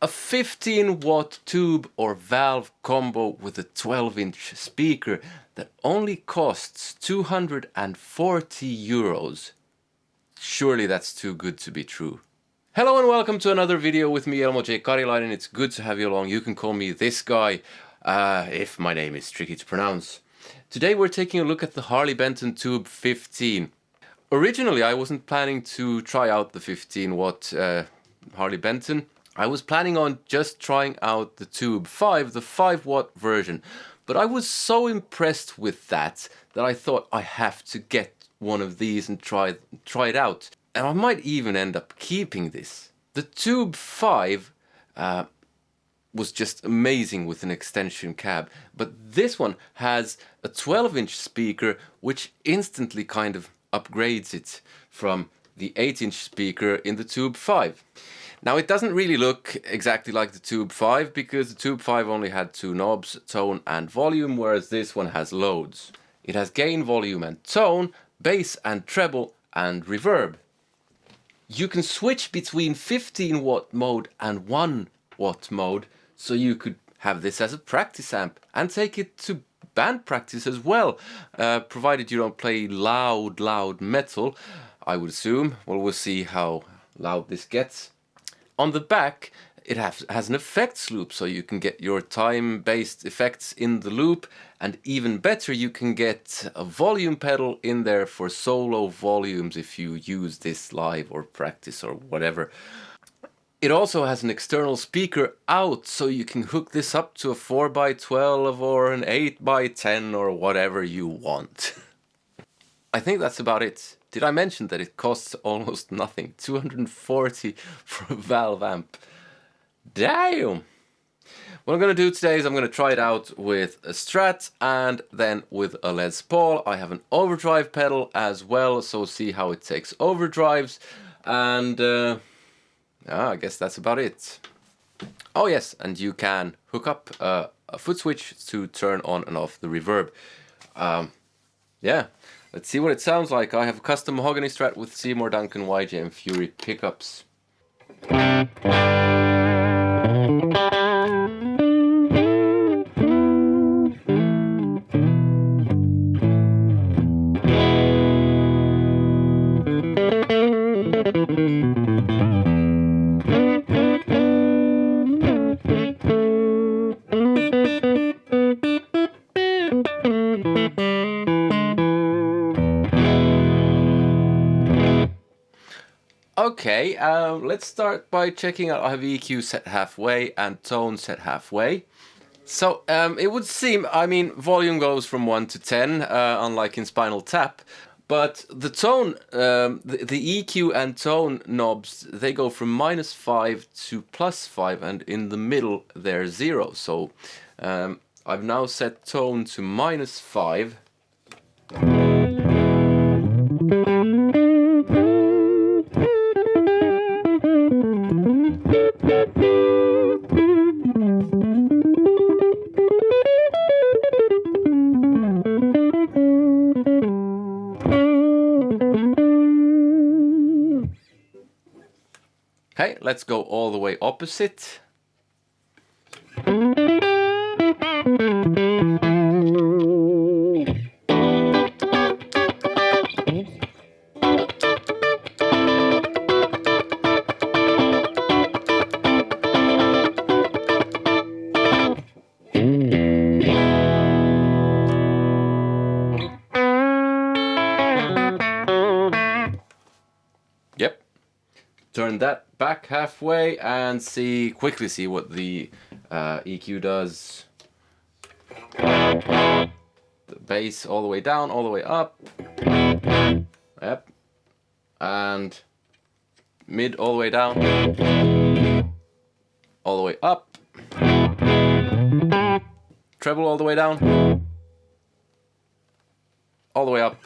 A 15-watt tube or valve combo with a 12-inch speaker that only costs 240 euros. Surely that's too good to be true. Hello and welcome to another video with me, Elmo J. Karilainen. It's good to have you along. You can call me this guy, if my name is tricky to pronounce. Today we're taking a look at the Harley Benton Tube15. Originally I wasn't planning to try out the 15-watt Harley Benton. I was planning on just trying out the Tube 5, the 5-watt version. But I was so impressed with that I thought I have to get one of these and try it out. And I might even end up keeping this. The Tube 5 was just amazing with an extension cab. But this one has a 12-inch speaker which instantly kind of upgrades it from the 8-inch speaker in the Tube 5. Now it doesn't really look exactly like the Tube 5 because the Tube 5 only had two knobs, tone and volume, whereas this one has loads. It has gain, volume and tone, bass and treble and reverb. You can switch between 15-watt mode and 1-watt mode, so you could have this as a practice amp and take it to band practice as well, provided you don't play loud metal, I would assume. Well, we'll see how loud this gets. On the back it has an effects loop, so you can get your time-based effects in the loop, and even better, you can get a volume pedal in there for solo volumes if you use this live or practice or whatever. It also has an external speaker out, so you can hook this up to a 4x12 or an 8x10 or whatever you want. I think that's about it. Did I mention that it costs almost nothing? 240 for a valve amp. Damn! What I'm going to do today is I'm going to try it out with a Strat and then with a Les Paul. I have an overdrive pedal as well, so see how it takes overdrives. And I guess that's about it. Oh yes, and you can hook up a foot switch to turn on and off the reverb. Yeah. Let's see what it sounds like. I have a custom mahogany Strat with Seymour Duncan YJM Fury pickups. Okay, let's start by checking out. I have EQ set halfway and tone set halfway. So it would seem, I mean, volume goes from 1 to 10, unlike in Spinal Tap. But the tone, the EQ and tone knobs, they go from -5 to +5, and in the middle they're 0. So I've now set tone to -5. Okay, let's go all the way opposite. Yep. Turn that back halfway and quickly see what the EQ does. The bass all the way down, all the way up. Yep. And mid all the way down. All the way up. Treble all the way down. All the way up.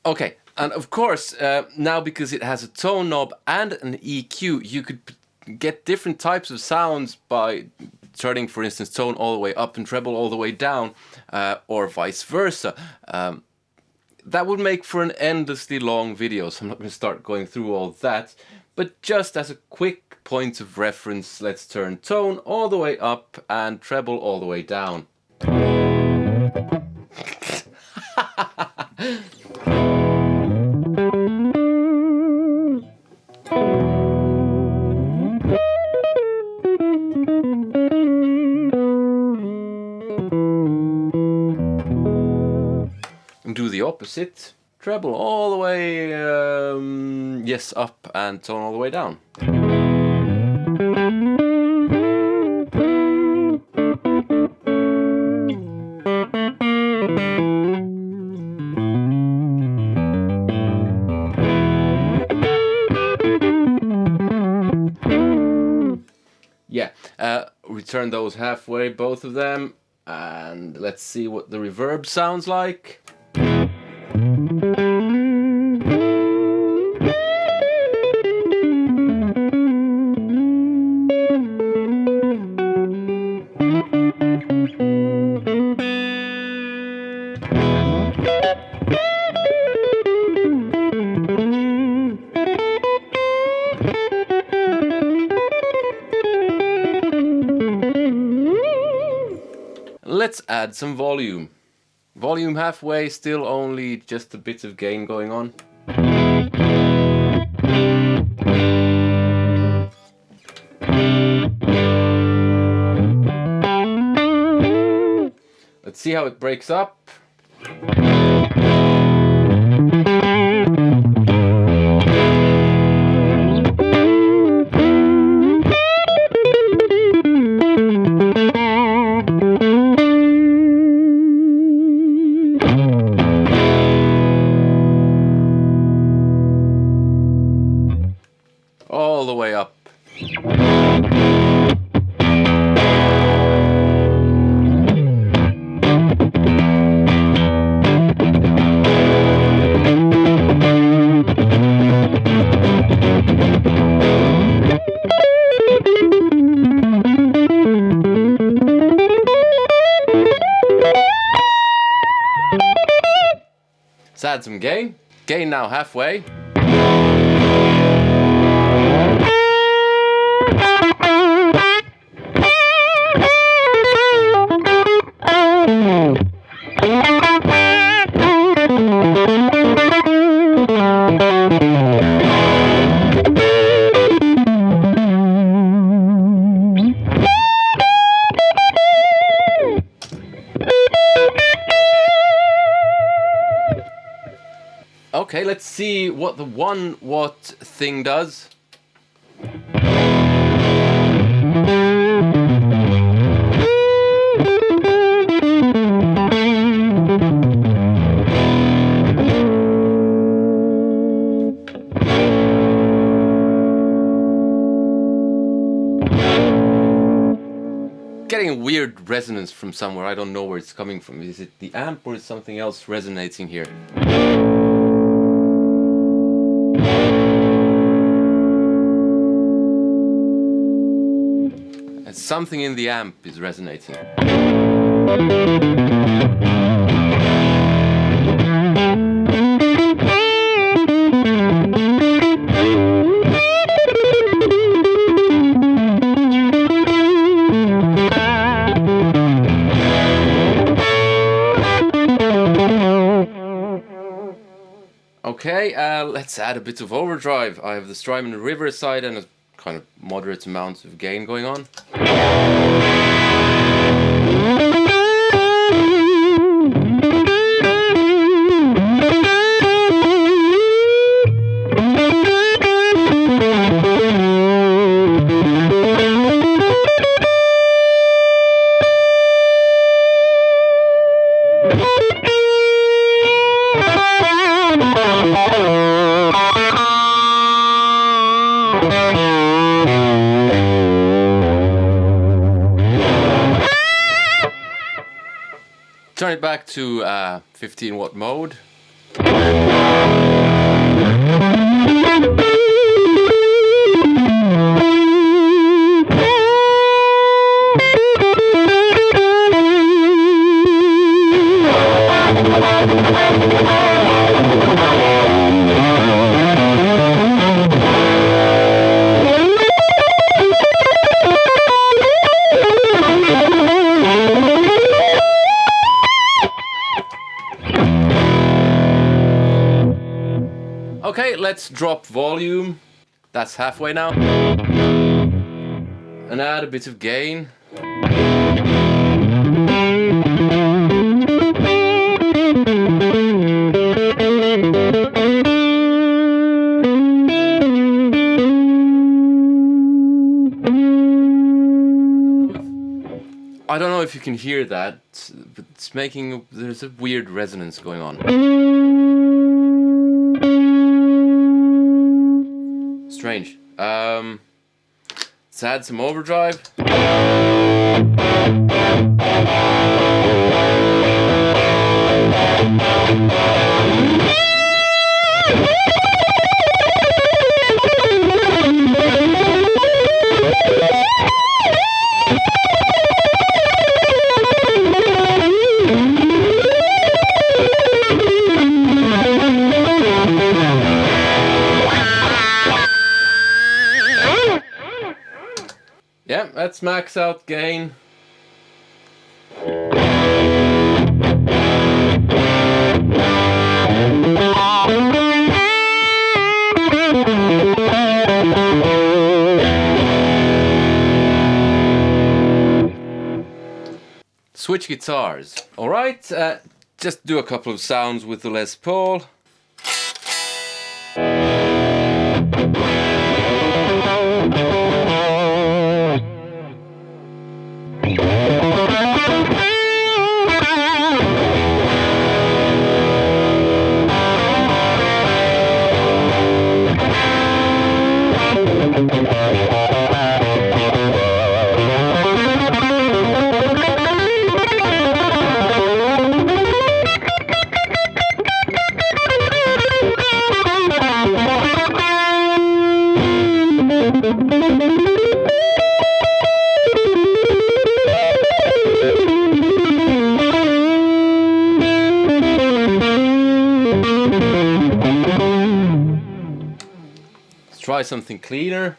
Okay. And of course, now because it has a tone knob and an EQ, you could get different types of sounds by turning, for instance, tone all the way up and treble all the way down, or vice versa. That would make for an endlessly long video, so I'm not going to start going through all that. But just as a quick point of reference, let's turn tone all the way up and treble all the way down. And do the opposite. Treble all the way, yes, up, and tone all the way down. Yeah, return those halfway, both of them, and let's see what the reverb sounds like. Let's add some volume. Volume halfway, still only just a bit of gain going on. Let's see how it breaks up. All the way up. Let's add some gain. Gain now halfway. Okay, let's see what the 1 watt thing does. Getting a weird resonance from somewhere. I don't know where it's coming from. Is it the amp or is something else resonating here? And something in the amp is resonating. Okay, let's add a bit of overdrive. I have the Strymon Riverside and a kind of moderate amount of gain going on. Turn it back to 15 watt mode. let's drop volume. That's halfway now. And add a bit of gain. I don't know if you can hear that, but it's making, there's a weird resonance going on. Strange. Let's add some overdrive. Yeah, let's max out gain. Switch guitars. Alright, just do a couple of sounds with the Les Paul. Let's try something cleaner.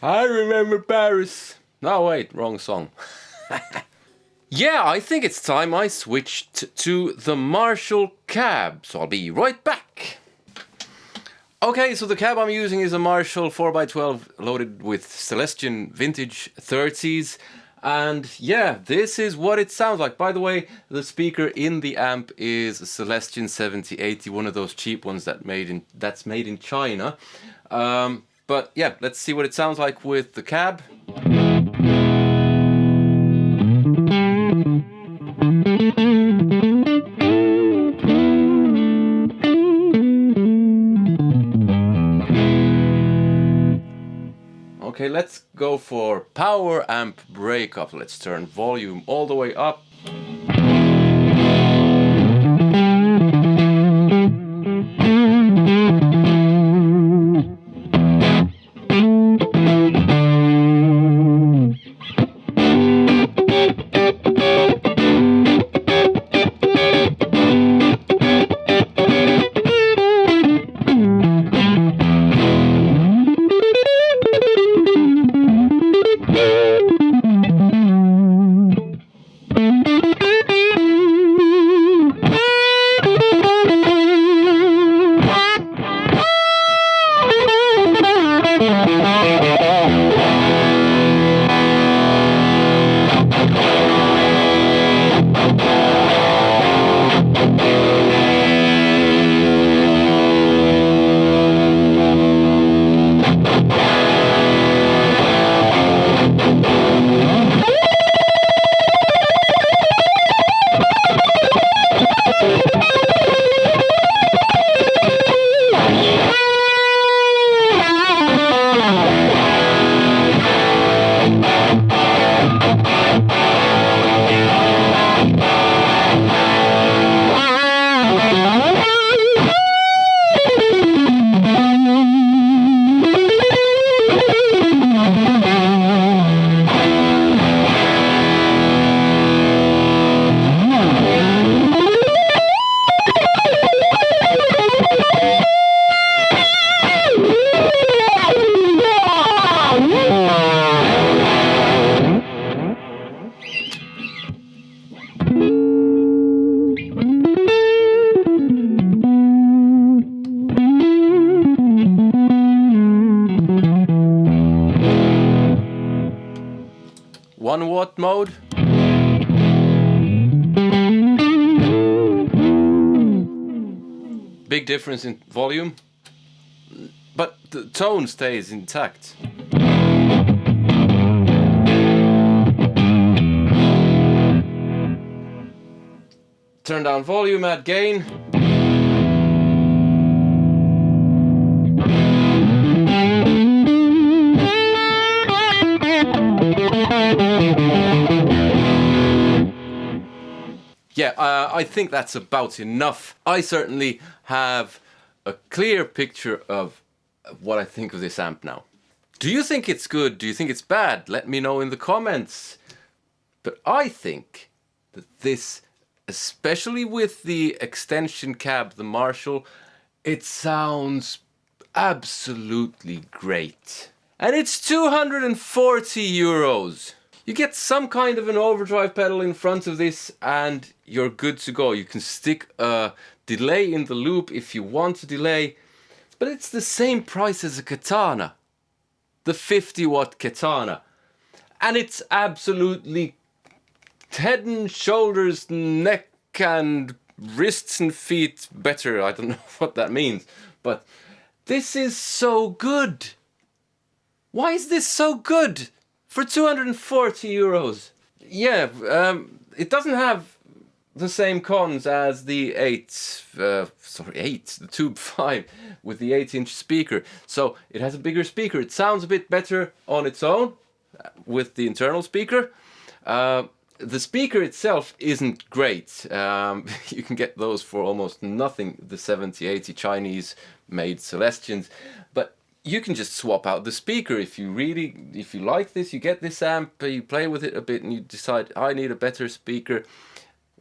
I remember Paris. No, wait, wrong song. Yeah, I think it's time I switched to the Marshall cab, so I'll be right back. Okay, so the cab I'm using is a Marshall 4x12 loaded with Celestion vintage 30s. And yeah, this is what it sounds like. By the way, the speaker in the amp is a Celestion 7080, one of those cheap ones that's made in China. But yeah, let's see what it sounds like with the cab. Okay, let's go for power amp breakup. Let's turn volume all the way up. 1 watt mode. Big difference in volume, but the tone stays intact. Turn down volume, add gain. Yeah, I think that's about enough. I certainly have a clear picture of what I think of this amp now. Do you think it's good? Do you think it's bad? Let me know in the comments. But I think that this, especially with the extension cab, the Marshall, it sounds absolutely great. And it's 240 euros. You get some kind of an overdrive pedal in front of this and you're good to go. You can stick a delay in the loop if you want to delay, but it's the same price as a Katana, the 50 watt Katana. And it's absolutely head and shoulders, neck and wrists and feet better. I don't know what that means, but this is so good. Why is this so good? For 240 euros. Yeah, it doesn't have the same cons as the the Tube15 with the 8-inch speaker. So it has a bigger speaker. It sounds a bit better on its own with the internal speaker. The speaker itself isn't great. You can get those for almost nothing, the 70-80 Chinese made Celestions. But you can just swap out the speaker if you like this. You get this amp, you play with it a bit and you decide I need a better speaker.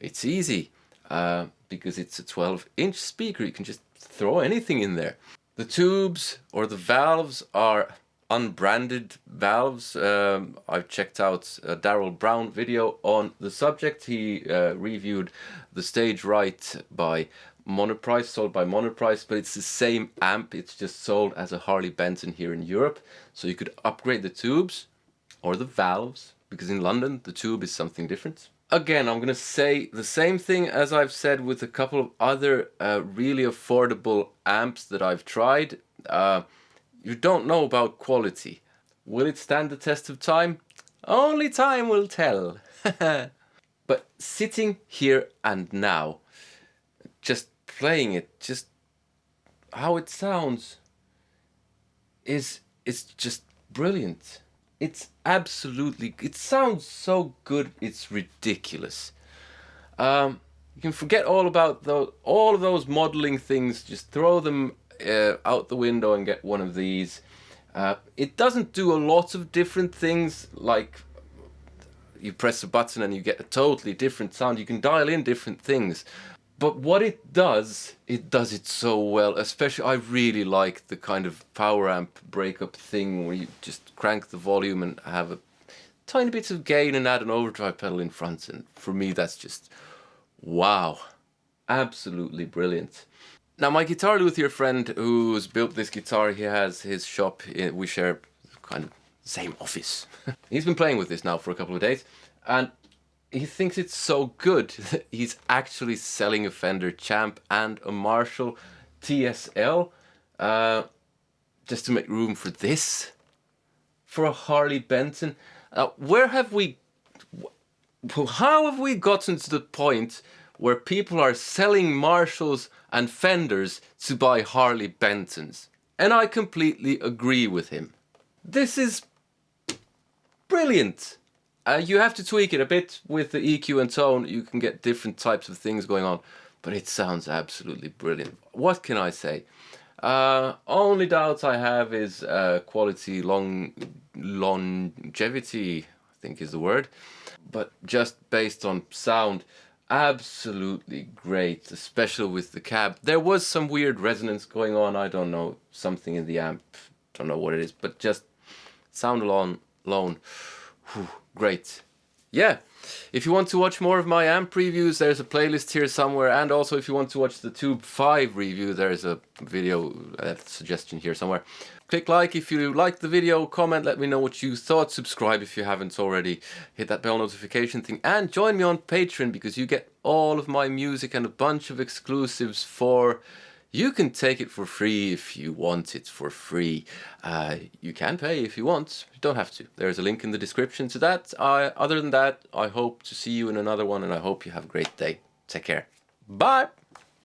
It's easy because it's a 12-inch speaker. You can just throw anything in there. The tubes or the valves are unbranded valves. I've checked out a Darrell Brown video on the subject. He reviewed the Stage Right by Monoprice, sold by Monoprice, but it's the same amp. It's just sold as a Harley Benton here in Europe. So you could upgrade the tubes or the valves, because in London the tube is something different. Again, I'm going to say the same thing as I've said with a couple of other really affordable amps that I've tried. You don't know about quality. Will it stand the test of time? Only time will tell. But sitting here and now, just playing it, just how it sounds is just brilliant. It's absolutely, it sounds so good, it's ridiculous. You can forget all about all of those modeling things, just throw them out the window and get one of these. It doesn't do a lot of different things, like you press a button and you get a totally different sound. You can dial in different things. But what it does it so well. Especially, I really like the kind of power amp breakup thing where you just crank the volume and have a tiny bit of gain and add an overdrive pedal in front. And for me, that's just, wow, absolutely brilliant. Now, my guitar luthier friend who's built this guitar, he has his shop. We share kind of the same office. He's been playing with this now for a couple of days, and he thinks it's so good that he's actually selling a Fender Champ and a Marshall TSL just to make room for this, for a Harley Benton. How have we gotten to the point where people are selling Marshalls and Fenders to buy Harley Bentons? And I completely agree with him. This is brilliant. You have to tweak it a bit with the EQ and tone. You can get different types of things going on, but it sounds absolutely brilliant. What can I say? Only doubts I have is quality, longevity, I think is the word. But just based on sound, absolutely great, especially with the cab. There was some weird resonance going on. I don't know, something in the amp. Don't know what it is, but just sound alone. Whew, great. yeah, if you want to watch more of my amp reviews, there's a playlist here somewhere, and also if you want to watch the Tube 5 review, there's a video suggestion here somewhere. Click like if you liked the video, comment, let me know what you thought, subscribe if you haven't already, hit that bell notification thing, and join me on Patreon because you get all of my music and a bunch of exclusives for... You can take it for free if you want it for free. You can pay if you want. You don't have to. There's a link in the description to that. Other than that, I hope to see you in another one, and I hope you have a great day. Take care. Bye!